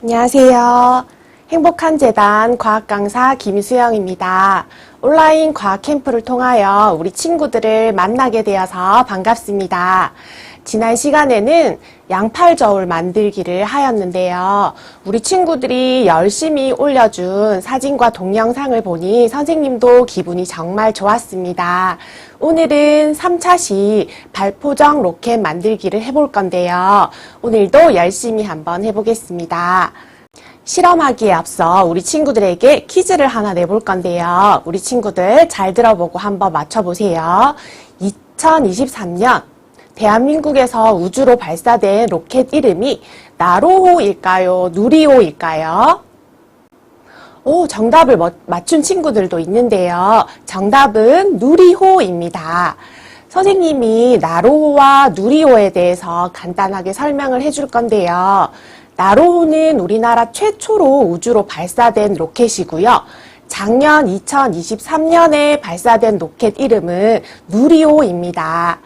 안녕하세요. 행복한 재단 과학강사 김수영입니다. 온라인 과학 캠프를 통하여 우리 친구들을 만나게 되어서 반갑습니다. 지난 시간에는 양팔저울 만들기를 하였는데요. 우리 친구들이 열심히 올려준 사진과 동영상을 보니 선생님도 기분이 정말 좋았습니다. 오늘은 3차시 발포정 로켓 만들기를 해볼 건데요. 오늘도 열심히 한번 해보겠습니다. 실험하기에 앞서 우리 친구들에게 퀴즈를 하나 내볼 건데요. 우리 친구들 잘 들어보고 한번 맞춰보세요. 2023년 대한민국에서 우주로 발사된 로켓 이름이 나로호일까요? 누리호일까요? 정답을 맞춘 친구들도 있는데요. 정답은 누리호입니다. 선생님이 나로호와 누리호에 대해서 간단하게 설명을 해줄 건데요. 나로호는 우리나라 최초로 우주로 발사된 로켓이고요. 작년 2023년에 발사된 로켓 이름은 누리호입니다.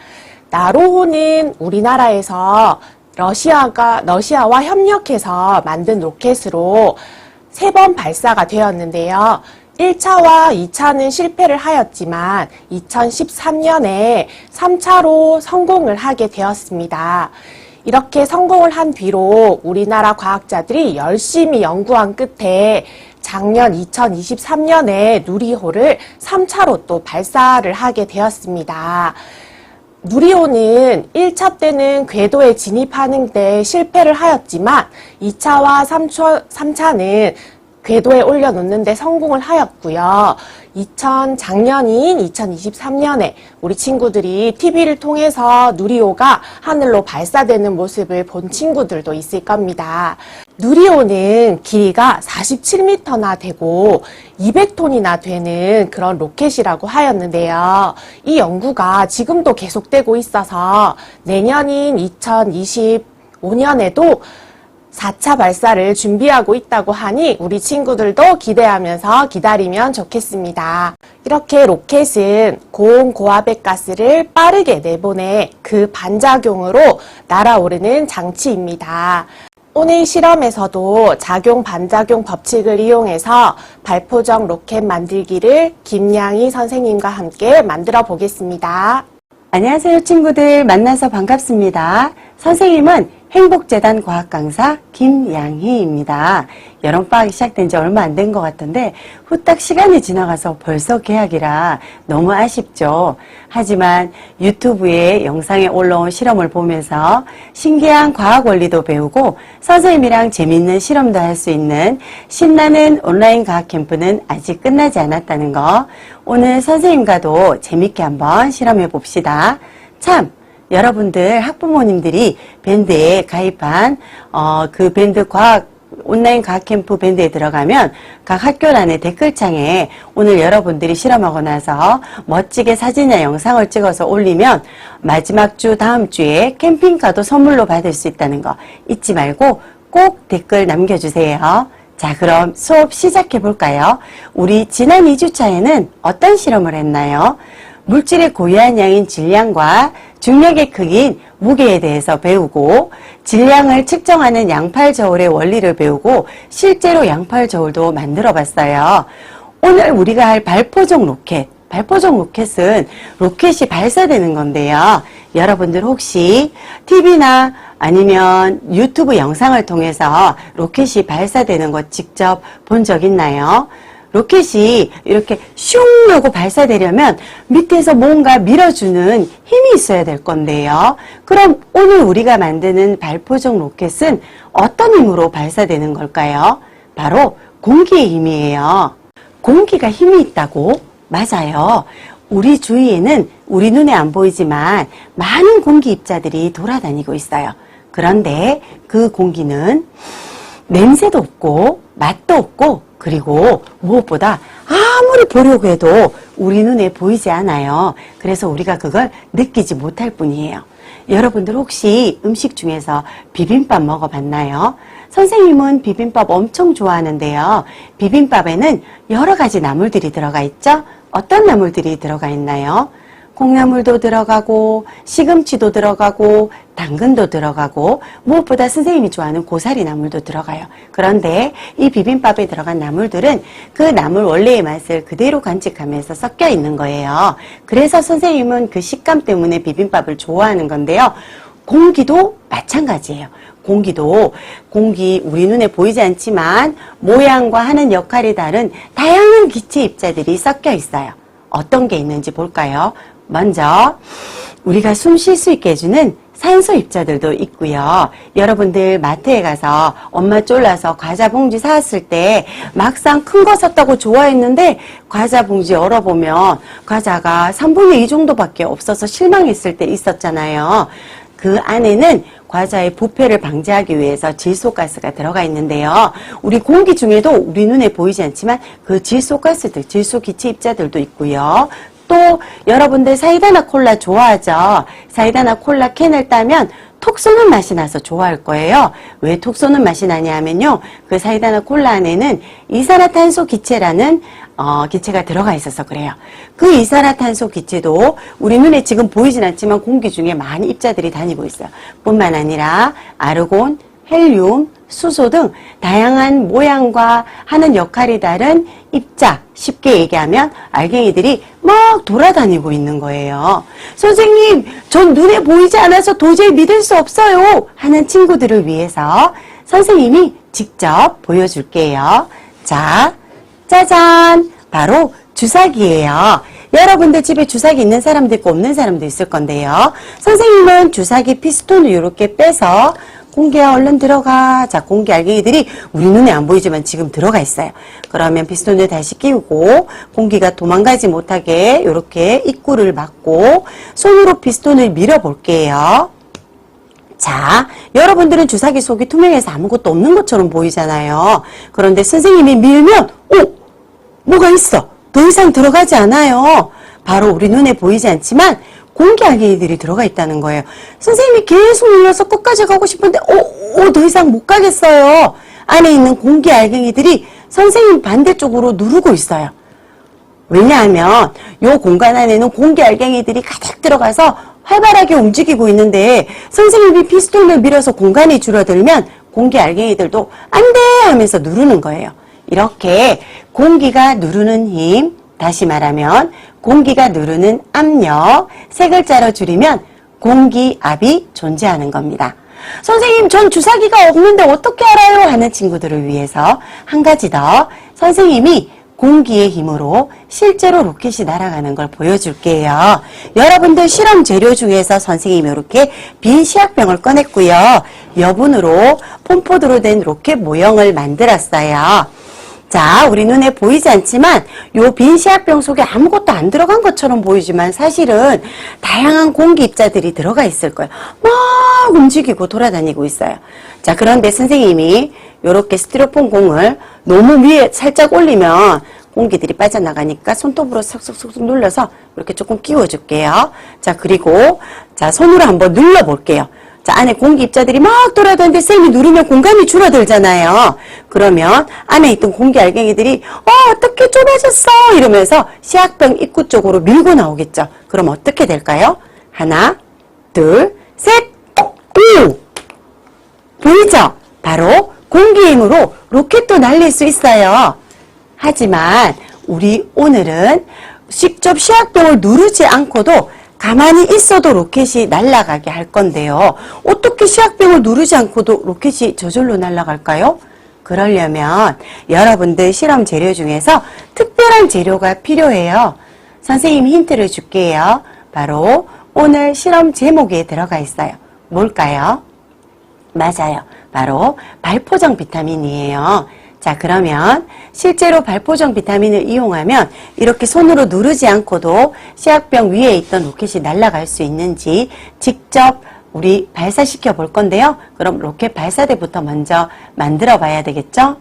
나로호는 우리나라에서 러시아와 협력해서 만든 로켓으로 3번 발사가 되었는데요. 1차와 2차는 실패를 하였지만 2013년에 3차로 성공을 하게 되었습니다. 이렇게 성공을 한 뒤로 우리나라 과학자들이 열심히 연구한 끝에 작년 2023년에 누리호를 3차로 또 발사를 하게 되었습니다. 누리호는 1차 때는 궤도에 진입하는 데 실패를 하였지만 2차와 3차는 궤도에 올려놓는 데 성공을 하였고요. 작년인 2023년에 우리 친구들이 TV를 통해서 누리호가 하늘로 발사되는 모습을 본 친구들도 있을 겁니다. 누리호는 길이가 47m나 되고 200톤이나 되는 그런 로켓이라고 하였는데요. 이 연구가 지금도 계속되고 있어서 내년인 2025년에도 4차 발사를 준비하고 있다고 하니 우리 친구들도 기대하면서 기다리면 좋겠습니다. 이렇게 로켓은 고온고압의 가스를 빠르게 내보내 그 반작용으로 날아오르는 장치입니다. 오늘 실험에서도 작용 반작용 법칙을 이용해서 발포정 로켓 만들기를 김양희 선생님과 함께 만들어 보겠습니다. 안녕하세요 친구들, 만나서 반갑습니다. 선생님은 행복재단 과학강사 김양희입니다. 여름방학이 시작된 지 얼마 안 된 것 같은데 후딱 시간이 지나가서 벌써 개학이라 너무 아쉽죠. 하지만 유튜브에 영상에 올라온 실험을 보면서 신기한 과학 원리도 배우고 선생님이랑 재미있는 실험도 할 수 있는 신나는 온라인 과학 캠프는 아직 끝나지 않았다는 거, 오늘 선생님과도 재밌게 한번 실험해 봅시다. 참! 여러분들 학부모님들이 밴드에 가입한 그 밴드 온라인 과학캠프 밴드에 들어가면 각 학교란의 댓글창에 오늘 여러분들이 실험하고 나서 멋지게 사진이나 영상을 찍어서 올리면 마지막 주 다음 주에 캠핑카도 선물로 받을 수 있다는 거 잊지 말고 꼭 댓글 남겨주세요. 자, 그럼 수업 시작해 볼까요? 우리 지난 2주차에는 어떤 실험을 했나요? 물질의 고유한 양인 질량과 중력의 크기인 무게에 대해서 배우고, 질량을 측정하는 양팔저울의 원리를 배우고 실제로 양팔저울도 만들어 봤어요. 오늘 우리가 할 발포정 로켓은 로켓이 발사되는 건데요. 여러분들 혹시 TV나 아니면 유튜브 영상을 통해서 로켓이 발사되는 거 직접 본 적 있나요? 로켓이 이렇게 슝 하고 발사되려면 밑에서 뭔가 밀어주는 힘이 있어야 될 건데요. 그럼 오늘 우리가 만드는 발포정 로켓은 어떤 힘으로 발사되는 걸까요? 바로 공기의 힘이에요. 공기가 힘이 있다고? 맞아요. 우리 주위에는 우리 눈에 안 보이지만 많은 공기 입자들이 돌아다니고 있어요. 그런데 그 공기는 냄새도 없고 맛도 없고, 그리고 무엇보다 아무리 보려고 해도 우리 눈에 보이지 않아요. 그래서 우리가 그걸 느끼지 못할 뿐이에요. 여러분들 혹시 음식 중에서 비빔밥 먹어봤나요? 선생님은 비빔밥 엄청 좋아하는데요. 비빔밥에는 여러 가지 나물들이 들어가 있죠? 어떤 나물들이 들어가 있나요? 콩나물도 들어가고 시금치도 들어가고 당근도 들어가고 무엇보다 선생님이 좋아하는 고사리 나물도 들어가요. 그런데 이 비빔밥에 들어간 나물들은 그 나물 원래의 맛을 그대로 간직하면서 섞여 있는 거예요. 그래서 선생님은 그 식감 때문에 비빔밥을 좋아하는 건데요. 공기도 마찬가지예요. 공기 우리 눈에 보이지 않지만 모양과 하는 역할이 다른 다양한 기체 입자들이 섞여 있어요. 어떤 게 있는지 볼까요? 먼저 우리가 숨 쉴 수 있게 해주는 산소 입자들도 있고요. 여러분들 마트에 가서 엄마 쫄라서 과자 봉지 사왔을 때 막상 큰 거 샀다고 좋아했는데 과자 봉지 열어보면 과자가 3분의 2 정도밖에 없어서 실망했을 때 있었잖아요. 그 안에는 과자의 부패를 방지하기 위해서 질소가스가 들어가 있는데요. 우리 공기 중에도 우리 눈에 보이지 않지만 그 질소가스들, 질소기체 입자들도 있고요. 또 여러분들 사이다나 콜라 좋아하죠? 사이다나 콜라 캔을 따면 톡 쏘는 맛이 나서 좋아할 거예요. 왜 톡 쏘는 맛이 나냐 하면요. 그 사이다나 콜라 안에는 이산화탄소 기체라는 기체가 들어가 있어서 그래요. 그 이산화탄소 기체도 우리 눈에 지금 보이진 않지만 공기 중에 많은 입자들이 다니고 있어요. 뿐만 아니라 아르곤, 헬륨, 수소 등 다양한 모양과 하는 역할이 다른 입자, 쉽게 얘기하면 알갱이들이 막 돌아다니고 있는 거예요. 선생님, 전 눈에 보이지 않아서 도저히 믿을 수 없어요 하는 친구들을 위해서 선생님이 직접 보여줄게요. 자, 짜잔! 바로 주사기예요. 여러분들 집에 주사기 있는 사람도 있고 없는 사람도 있을 건데요. 선생님은 주사기 피스톤을 이렇게 빼서 공기야 얼른 들어가. 자, 공기 알갱이들이 우리 눈에 안 보이지만 지금 들어가 있어요. 그러면 피스톤을 다시 끼우고 공기가 도망가지 못하게 이렇게 입구를 막고 손으로 피스톤을 밀어볼게요. 자, 여러분들은 주사기 속이 투명해서 아무것도 없는 것처럼 보이잖아요. 그런데 선생님이 밀면 뭐가 있어. 더 이상 들어가지 않아요. 바로 우리 눈에 보이지 않지만 공기 알갱이들이 들어가 있다는 거예요. 선생님이 계속 눌러서 끝까지 가고 싶은데 더 이상 못 가겠어요. 안에 있는 공기 알갱이들이 선생님 반대쪽으로 누르고 있어요. 왜냐하면 이 공간 안에는 공기 알갱이들이 가득 들어가서 활발하게 움직이고 있는데 선생님이 피스톤을 밀어서 공간이 줄어들면 공기 알갱이들도 안 돼 하면서 누르는 거예요. 이렇게 공기가 누르는 힘, 다시 말하면 공기가 누르는 압력, 세 글자로 줄이면 공기압이 존재하는 겁니다. 선생님, 전 주사기가 없는데 어떻게 알아요? 하는 친구들을 위해서 한 가지 더 선생님이 공기의 힘으로 실제로 로켓이 날아가는 걸 보여줄게요. 여러분들 실험 재료 중에서 선생님이 이렇게 빈 시약병을 꺼냈고요. 여분으로 폼포드로 된 로켓 모형을 만들었어요. 자, 우리 눈에 보이지 않지만 요 빈 시약병 속에 아무것도 안 들어간 것처럼 보이지만 사실은 다양한 공기 입자들이 들어가 있을 거예요. 막 움직이고 돌아다니고 있어요. 자, 그런데 선생님이 요렇게 스티로폼 공을 너무 위에 살짝 올리면 공기들이 빠져나가니까 손톱으로 쏙쏙쏙 눌러서 이렇게 조금 끼워줄게요. 자, 그리고 자, 손으로 한번 눌러볼게요. 자, 안에 공기 입자들이 막 돌아다니는데 쌤이 누르면 공간이 줄어들잖아요. 그러면 안에 있던 공기 알갱이들이 어떻게 좁아졌어 이러면서 시약병 입구 쪽으로 밀고 나오겠죠. 그럼 어떻게 될까요? 하나, 둘, 셋, 오! 보이죠? 바로 공기 힘으로 로켓도 날릴 수 있어요. 하지만 우리 오늘은 직접 시약병을 누르지 않고도 가만히 있어도 로켓이 날아가게 할 건데요. 어떻게 시약병을 누르지 않고도 로켓이 저절로 날아갈까요? 그러려면 여러분들 실험 재료 중에서 특별한 재료가 필요해요. 선생님이 힌트를 줄게요. 바로 오늘 실험 제목에 들어가 있어요. 뭘까요? 맞아요. 바로 발포정 비타민이에요. 자, 그러면 실제로 발포정 비타민을 이용하면 이렇게 손으로 누르지 않고도 시약병 위에 있던 로켓이 날아갈 수 있는지 직접 우리 발사시켜 볼 건데요. 그럼 로켓 발사대부터 먼저 만들어 봐야 되겠죠?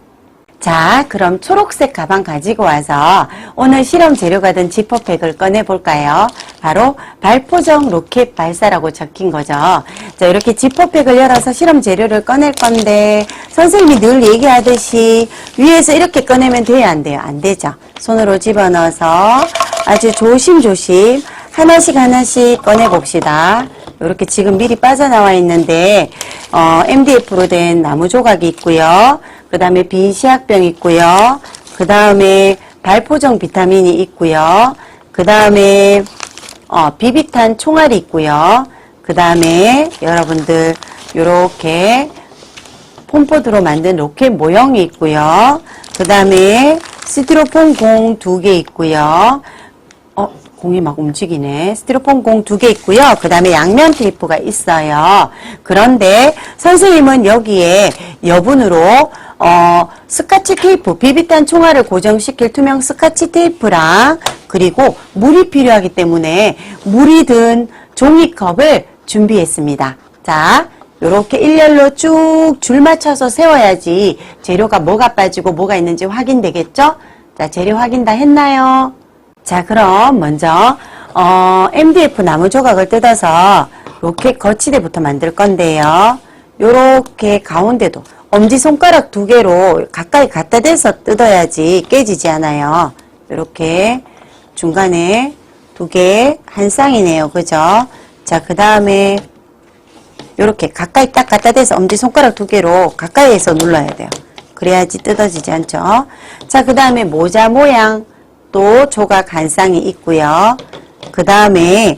자, 그럼 초록색 가방 가지고 와서 오늘 실험 재료가 된 지퍼백을 꺼내 볼까요? 바로 발포정 로켓 발사라고 적힌 거죠. 자, 이렇게 지퍼백을 열어서 실험 재료를 꺼낼 건데 선생님이 늘 얘기하듯이 위에서 이렇게 꺼내면 돼요, 안 돼요? 안 되죠. 손으로 집어넣어서 아주 조심조심 하나씩 하나씩 꺼내 봅시다. 이렇게 지금 미리 빠져나와 있는데 MDF로 된 나무 조각이 있고요. 그 다음에 빈 시약병 있고요. 그 다음에 발포정 비타민이 있고요. 그 다음에 비비탄 총알이 있고요. 그 다음에 여러분들 요렇게 폼포드로 만든 로켓 모형이 있고요. 그 다음에 스티로폼 공 2개 있고요. 공이 막 움직이네. 스티로폼 공 2개 있고요. 그 다음에 양면 테이프가 있어요. 그런데 선생님은 여기에 여분으로 스카치 테이프, 비비탄 총알을 고정시킬 투명 스카치 테이프랑 그리고 물이 필요하기 때문에 물이 든 종이컵을 준비했습니다. 자, 요렇게 일렬로 쭉 줄 맞춰서 세워야지 재료가 뭐가 빠지고 뭐가 있는지 확인되겠죠? 자, 재료 확인 다 했나요? 자, 그럼 먼저 MDF 나무 조각을 뜯어서 로켓 거치대부터 만들 건데요. 요렇게 가운데도 엄지손가락 2개로 가까이 갖다 대서 뜯어야지 깨지지 않아요. 요렇게 중간에 2개 한 쌍이네요. 그죠? 자, 그 다음에 요렇게 가까이 딱 갖다 대서 엄지손가락 2개로 가까이에서 눌러야 돼요. 그래야지 뜯어지지 않죠? 자, 그 다음에 모자 모양 또 조각 한 쌍이 있고요. 그 다음에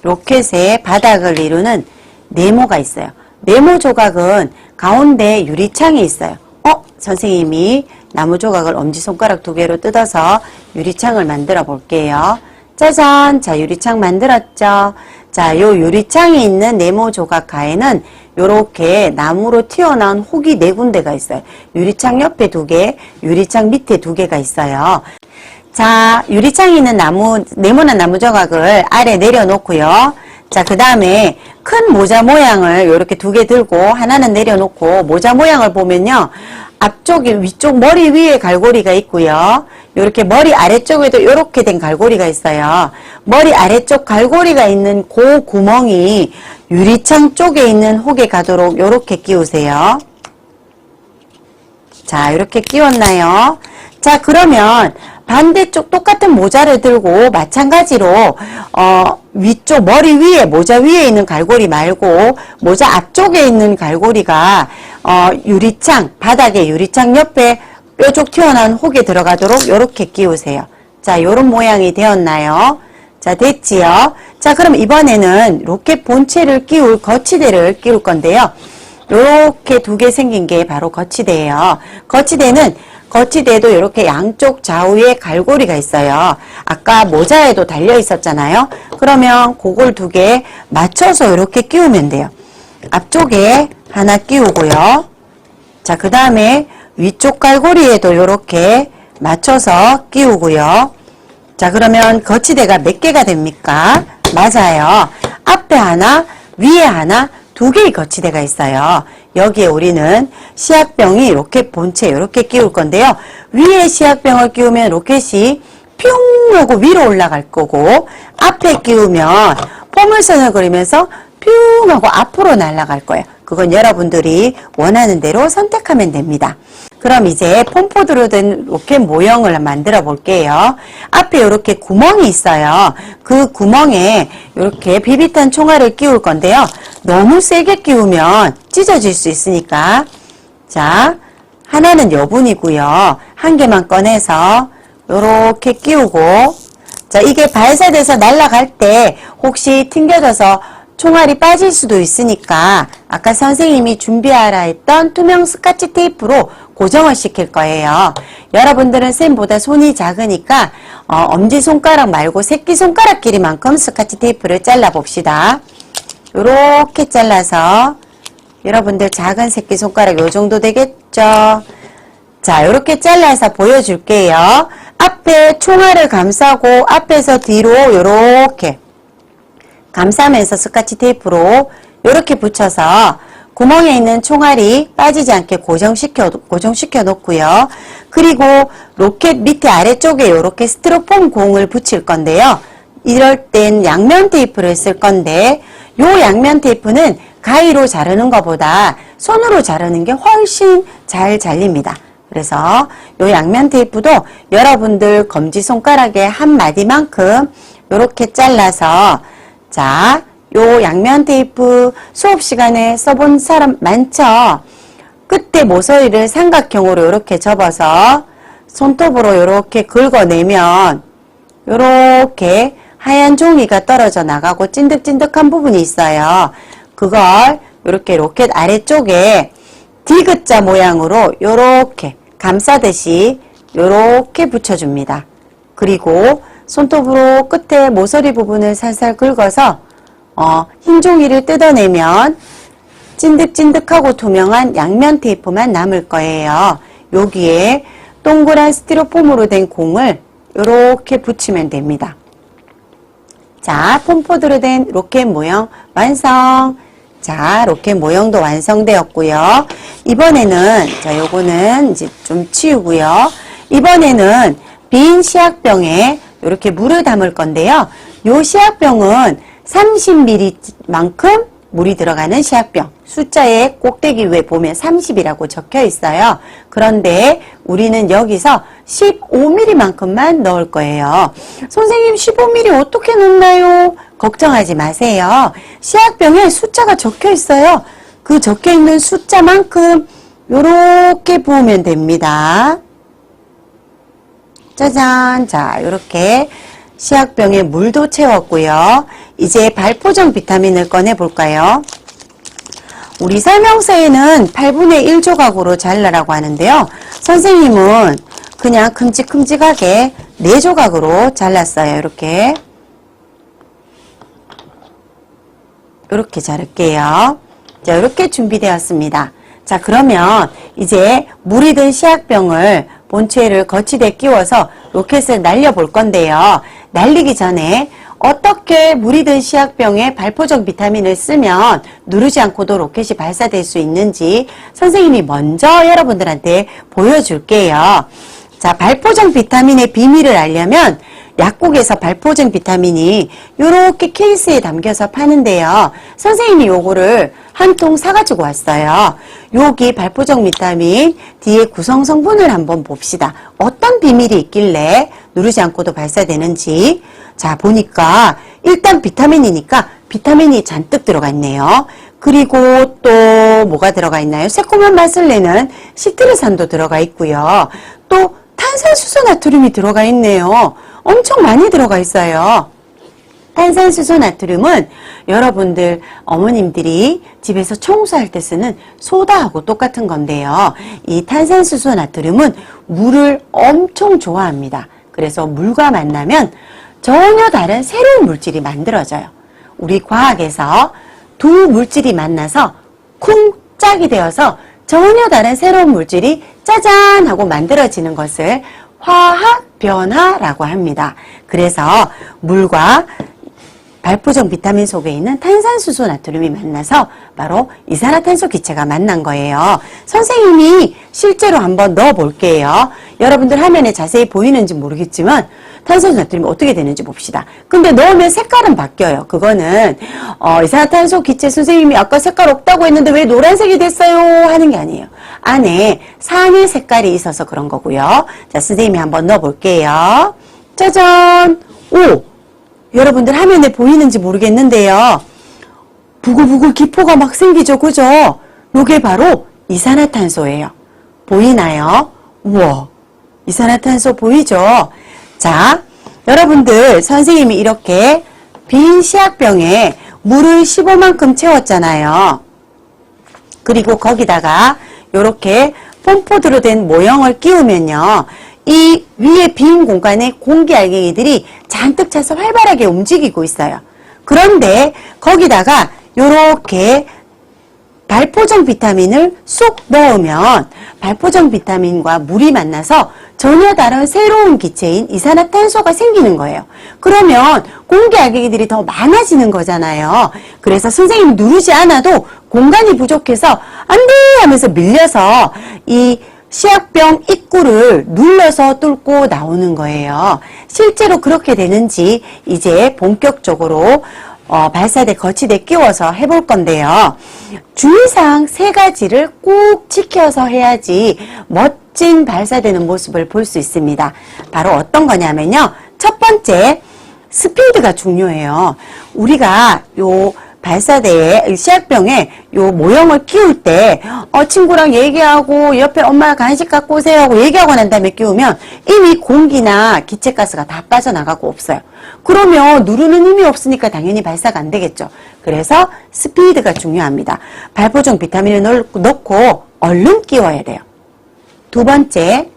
로켓의 바닥을 이루는 네모가 있어요. 네모 조각은 가운데 유리창이 있어요. 선생님이 나무 조각을 엄지손가락 2개로 뜯어서 유리창을 만들어 볼게요. 짜잔! 자, 유리창 만들었죠? 자, 요 유리창이 있는 네모 조각 가에는 요렇게 나무로 튀어나온 혹이 4군데가 있어요. 유리창 옆에 2개, 유리창 밑에 2개가 있어요. 자, 유리창이 있는 네모난 나무 조각을 아래 내려놓고요. 자, 그 다음에 큰 모자 모양을 요렇게 2개 들고 하나는 내려놓고 모자 모양을 보면요. 앞쪽에 위쪽 머리 위에 갈고리가 있고요. 요렇게 머리 아래쪽에도 요렇게 된 갈고리가 있어요. 머리 아래쪽 갈고리가 있는 그 구멍이 유리창 쪽에 있는 혹에 가도록 요렇게 끼우세요. 자, 이렇게 끼웠나요? 자, 그러면 반대쪽 똑같은 모자를 들고 마찬가지로 위쪽 머리 위에 모자 위에 있는 갈고리 말고 모자 앞쪽에 있는 갈고리가 유리창 바닥에 유리창 옆에 뾰족 튀어나온 혹에 들어가도록 요렇게 끼우세요. 자, 요런 모양이 되었나요? 자, 됐지요? 자, 그럼 이번에는 로켓 본체를 끼울 거치대를 끼울 건데요. 요렇게 2개 생긴 게 바로 거치대예요. 거치대도 이렇게 양쪽 좌우에 갈고리가 있어요. 아까 모자에도 달려 있었잖아요. 그러면 그걸 2개 맞춰서 이렇게 끼우면 돼요. 앞쪽에 하나 끼우고요. 자, 그 다음에 위쪽 갈고리에도 이렇게 맞춰서 끼우고요. 자, 그러면 거치대가 몇 개가 됩니까? 맞아요. 앞에 하나, 위에 하나, 2개의 거치대가 있어요. 여기에 우리는 시약병이 로켓 본체 이렇게 끼울 건데요. 위에 시약병을 끼우면 로켓이 뿅 하고 위로 올라갈 거고 앞에 끼우면 포물선을 그리면서 뿅 하고 앞으로 날아갈 거예요. 그건 여러분들이 원하는 대로 선택하면 됩니다. 그럼 이제 폼포드로 된 로켓 모형을 만들어 볼게요. 앞에 이렇게 구멍이 있어요. 그 구멍에 이렇게 비비탄 총알을 끼울 건데요. 너무 세게 끼우면 찢어질 수 있으니까 자, 하나는 여분이고요. 한 개만 꺼내서 이렇게 끼우고 자, 이게 발사돼서 날아갈 때 혹시 튕겨져서 총알이 빠질 수도 있으니까 아까 선생님이 준비하라 했던 투명 스카치 테이프로 고정을 시킬 거예요. 여러분들은 쌤보다 손이 작으니까 엄지손가락 말고 새끼손가락 길이만큼 스카치 테이프를 잘라 봅시다. 이렇게 잘라서 여러분들 작은 새끼손가락 요 정도 되겠죠? 자, 이렇게 잘라서 보여줄게요. 앞에 총알을 감싸고 앞에서 뒤로 이렇게 감싸면서 스카치 테이프로 이렇게 붙여서 구멍에 있는 총알이 빠지지 않게 고정시켜 놓고요. 그리고 로켓 밑에 아래쪽에 이렇게 스티로폼 공을 붙일 건데요. 이럴 땐 양면 테이프를 쓸 건데 요 양면 테이프는 가위로 자르는 것보다 손으로 자르는 게 훨씬 잘 잘립니다. 그래서 요 양면 테이프도 여러분들 검지손가락의 한 마디만큼 요렇게 잘라서, 자, 요 양면 테이프 수업 시간에 써본 사람 많죠? 끝에 모서리를 삼각형으로 요렇게 접어서 손톱으로 요렇게 긁어내면 요렇게 하얀 종이가 떨어져 나가고 찐득찐득한 부분이 있어요. 그걸 요렇게 로켓 아래쪽에 디귿자 모양으로 요렇게 감싸듯이 요렇게 붙여줍니다. 그리고 손톱으로 끝에 모서리 부분을 살살 긁어서 흰 종이를 뜯어내면 찐득찐득하고 투명한 양면 테이프만 남을 거예요. 여기에 동그란 스티로폼으로 된 공을 이렇게 붙이면 됩니다. 자, 폼포드로 된 로켓 모형 완성! 자, 로켓 모형도 완성되었고요. 이번에는, 자, 요거는 이제 좀 치우고요. 이번에는 빈 시약병에 이렇게 물을 담을 건데요. 요 시약병은 30ml만큼 물이 들어가는 시약병. 숫자의 꼭대기 위에 보면 30이라고 적혀 있어요. 그런데 우리는 여기서 15ml만큼만 넣을 거예요. 선생님 15ml 어떻게 넣나요? 걱정하지 마세요. 시약병에 숫자가 적혀 있어요. 그 적혀 있는 숫자만큼 요렇게 부으면 됩니다. 짜잔. 자, 요렇게 시약병에 물도 채웠고요. 이제 발포정 비타민을 꺼내 볼까요? 우리 설명서에는 8분의 1 조각으로 잘라라고 하는데요. 선생님은 그냥 큼직큼직하게 4조각으로 잘랐어요. 이렇게 자를게요. 자, 이렇게 준비되었습니다. 자, 그러면 이제 물이 든 시약병을 본체를 거치대에 끼워서 로켓을 날려볼 건데요. 날리기 전에 어떻게 물이 든 시약병에 발포정 비타민을 쓰면 누르지 않고도 로켓이 발사될 수 있는지 선생님이 먼저 여러분들한테 보여줄게요. 자, 발포정 비타민의 비밀을 알려면 약국에서 발포정 비타민이 이렇게 케이스에 담겨서 파는데요. 선생님이 요거를 한 통 사가지고 왔어요. 여기 발포정 비타민 뒤에 구성 성분을 한번 봅시다. 어떤 비밀이 있길래 누르지 않고도 발사되는지. 자, 보니까 일단 비타민이니까 비타민이 잔뜩 들어가 있네요. 그리고 또 뭐가 들어가 있나요? 새콤한 맛을 내는 시트르산도 들어가 있고요. 또 탄산수소 나트륨이 들어가 있네요. 엄청 많이 들어가 있어요. 탄산수소 나트륨은 여러분들 어머님들이 집에서 청소할 때 쓰는 소다하고 똑같은 건데요. 이 탄산수소 나트륨은 물을 엄청 좋아합니다. 그래서 물과 만나면 전혀 다른 새로운 물질이 만들어져요. 우리 과학에서 두 물질이 만나서 쿵 짝이 되어서 전혀 다른 새로운 물질이 짜잔 하고 만들어지는 것을 화학 변화라고 합니다. 그래서 물과 발포정 비타민 속에 있는 탄산수소 나트륨이 만나서 바로 이산화탄소 기체가 만난 거예요. 선생님이 실제로 한번 넣어 볼게요. 여러분들 화면에 자세히 보이는지 모르겠지만 탄산수 나트륨이 어떻게 되는지 봅시다. 근데 넣으면 색깔은 바뀌어요. 그거는 이산화탄소 기체 선생님이 아까 색깔 없다고 했는데 왜 노란색이 됐어요? 하는 게 아니에요. 안에 상의 색깔이 있어서 그런 거고요. 자, 선생님이 한번 넣어 볼게요. 짜잔! 오! 여러분들 화면에 보이는지 모르겠는데요. 부글부글 기포가 막 생기죠. 그죠? 요게 바로 이산화탄소예요. 보이나요? 우와, 이산화탄소 보이죠? 자, 여러분들 선생님이 이렇게 빈 시약병에 물을 15만큼 채웠잖아요. 그리고 거기다가 요렇게 폼포드로 된 모형을 끼우면요. 이 위에 빈 공간에 공기 알갱이들이 잔뜩 차서 활발하게 움직이고 있어요. 그런데 거기다가 요렇게 발포정 비타민을 쏙 넣으면 발포정 비타민과 물이 만나서 전혀 다른 새로운 기체인 이산화탄소가 생기는 거예요. 그러면 공기 알갱이들이 더 많아지는 거잖아요. 그래서 선생님이 누르지 않아도 공간이 부족해서 안 돼 하면서 밀려서 이 시약병 입구를 눌러서 뚫고 나오는 거예요. 실제로 그렇게 되는지 이제 본격적으로 발사대 거치대 끼워서 해볼 건데요. 주의사항 3가지를 꼭 지켜서 해야지 멋진 발사되는 모습을 볼 수 있습니다. 바로 어떤 거냐면요. 첫 번째, 스피드가 중요해요. 우리가 요 발사대에 시약병에 요 모형을 끼울 때 친구랑 얘기하고 옆에 엄마가 간식 갖고 오세요 하고 얘기하고 난 다음에 끼우면 이미 공기나 기체가스가 다 빠져나가고 없어요. 그러면 누르는 힘이 없으니까 당연히 발사가 안 되겠죠. 그래서 스피드가 중요합니다. 발포종 비타민을 넣고 얼른 끼워야 돼요. 두 번째,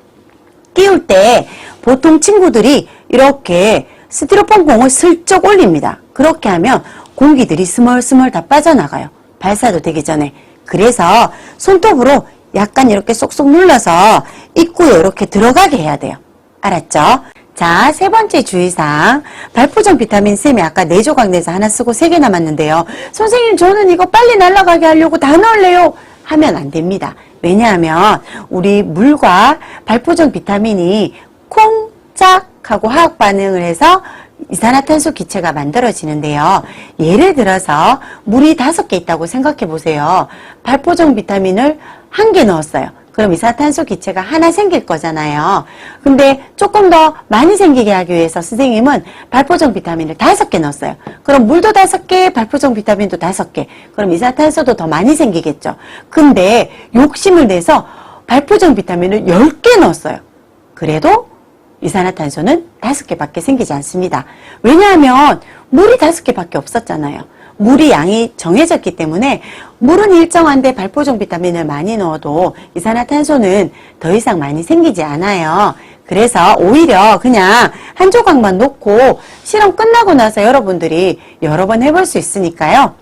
끼울 때 보통 친구들이 이렇게 스티로폼 공을 슬쩍 올립니다. 그렇게 하면 공기들이 스멀스멀 다 빠져나가요. 발사도 되기 전에. 그래서 손톱으로 약간 이렇게 쏙쏙 눌러서 입구에 이렇게 들어가게 해야 돼요. 알았죠? 자, 세 번째 주의사항. 발포종 비타민 쌤이 아까 4조각 내서 하나 쓰고 3개 남았는데요. 선생님, 저는 이거 빨리 날아가게 하려고 다 넣을래요. 하면 안 됩니다. 왜냐하면 우리 물과 발포종 비타민이 콩짝하고 화학 반응을 해서 이산화탄소 기체가 만들어지는데요. 예를 들어서 물이 5개 있다고 생각해 보세요. 발포종 비타민을 1개 넣었어요. 그럼 이산화탄소 기체가 하나 생길 거잖아요. 근데 조금 더 많이 생기게 하기 위해서 선생님은 발포종 비타민을 5개 넣었어요. 그럼 물도 5개, 발포종 비타민도 5개. 그럼 이산화탄소도 더 많이 생기겠죠. 근데 욕심을 내서 발포종 비타민을 10개 넣었어요. 그래도 이산화탄소는 5개밖에 생기지 않습니다. 왜냐하면 물이 5개밖에 없었잖아요. 물이 양이 정해졌기 때문에 물은 일정한데 발포종 비타민을 많이 넣어도 이산화탄소는 더 이상 많이 생기지 않아요. 그래서 오히려 그냥 한 조각만 넣고 실험 끝나고 나서 여러분들이 여러 번 해볼 수 있으니까요.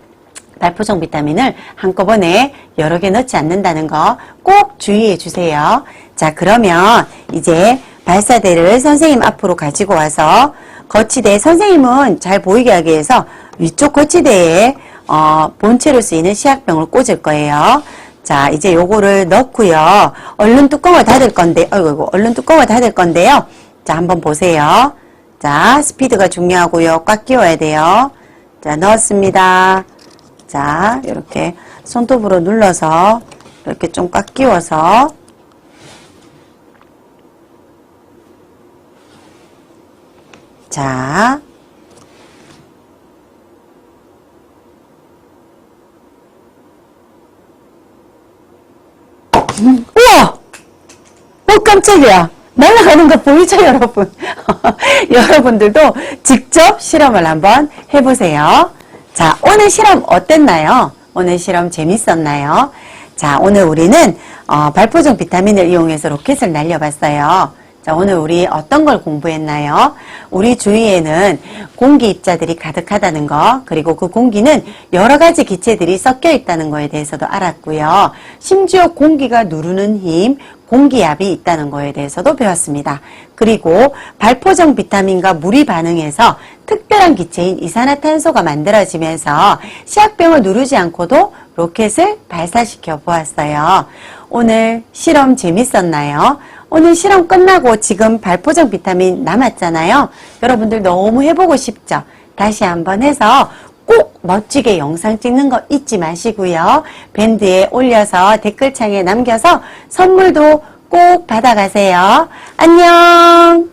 발포종 비타민을 한꺼번에 여러 개 넣지 않는다는 거 꼭 주의해 주세요. 자, 그러면 이제 발사대를 선생님 앞으로 가지고 와서 거치대, 선생님은 잘 보이게 하기 위해서 위쪽 거치대에 본체로 쓰이는 시약병을 꽂을 거예요. 자, 이제 요거를 넣고요. 얼른 뚜껑을 닫을 건데, 얼른 뚜껑을 닫을 건데요. 자, 한번 보세요. 자, 스피드가 중요하고요. 꽉 끼워야 돼요. 자, 넣었습니다. 자, 이렇게 손톱으로 눌러서 이렇게 좀 꽉 끼워서 자, 우와! 깜짝이야. 날아가는 거 보이죠, 여러분? 여러분들도 직접 실험을 한번 해보세요. 자, 오늘 실험 어땠나요? 오늘 실험 재밌었나요? 자, 오늘 우리는 발포종 비타민을 이용해서 로켓을 날려봤어요. 자, 오늘 우리 어떤 걸 공부했나요? 우리 주위에는 공기 입자들이 가득하다는 거, 그리고 그 공기는 여러 가지 기체들이 섞여 있다는 거에 대해서도 알았고요. 심지어 공기가 누르는 힘, 공기압이 있다는 거에 대해서도 배웠습니다. 그리고 발포종 비타민과 물이 반응해서 특별한 기체인 이산화탄소가 만들어지면서 시약병을 누르지 않고도 로켓을 발사시켜 보았어요. 오늘 실험 재밌었나요? 오늘 실험 끝나고 지금 발포종 비타민 남았잖아요. 여러분들 너무 해보고 싶죠? 다시 한번 해서 꼭 멋지게 영상 찍는 거 잊지 마시고요. 밴드에 올려서 댓글창에 남겨서 선물도 꼭 받아가세요. 안녕!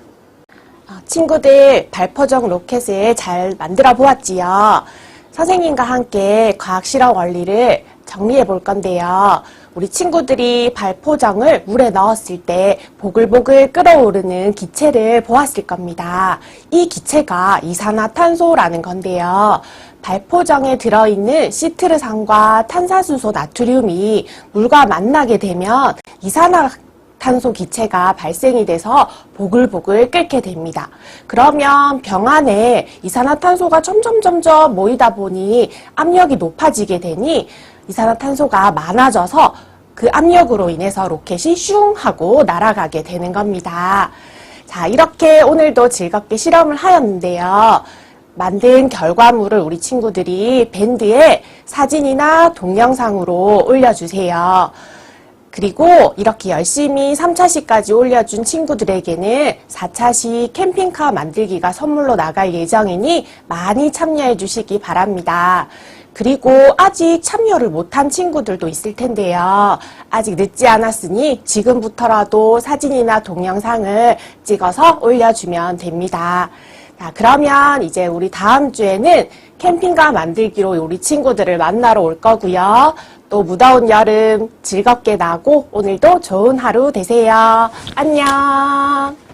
친구들, 발포종 로켓을 잘 만들어 보았지요. 선생님과 함께 과학 실험 원리를 정리해 볼 건데요. 우리 친구들이 발포정을 물에 넣었을 때 보글보글 끓어오르는 기체를 보았을 겁니다. 이 기체가 이산화탄소라는 건데요. 발포정에 들어있는 시트르산과 탄산수소 나트륨이 물과 만나게 되면 이산화탄소 기체가 발생이 돼서 보글보글 끓게 됩니다. 그러면 병 안에 이산화탄소가 점점 모이다 보니 압력이 높아지게 되니 이산화탄소가 많아져서 그 압력으로 인해서 로켓이 슝 하고 날아가게 되는 겁니다. 자, 이렇게 오늘도 즐겁게 실험을 하였는데요. 만든 결과물을 우리 친구들이 밴드에 사진이나 동영상으로 올려주세요. 그리고 이렇게 열심히 3차시까지 올려준 친구들에게는 4차시 캠핑카 만들기가 선물로 나갈 예정이니 많이 참여해 주시기 바랍니다. 그리고 아직 참여를 못한 친구들도 있을 텐데요. 아직 늦지 않았으니 지금부터라도 사진이나 동영상을 찍어서 올려주면 됩니다. 자, 그러면 이제 우리 다음 주에는 캠핑카 만들기로 우리 친구들을 만나러 올 거고요. 또 무더운 여름 즐겁게 나고 오늘도 좋은 하루 되세요. 안녕.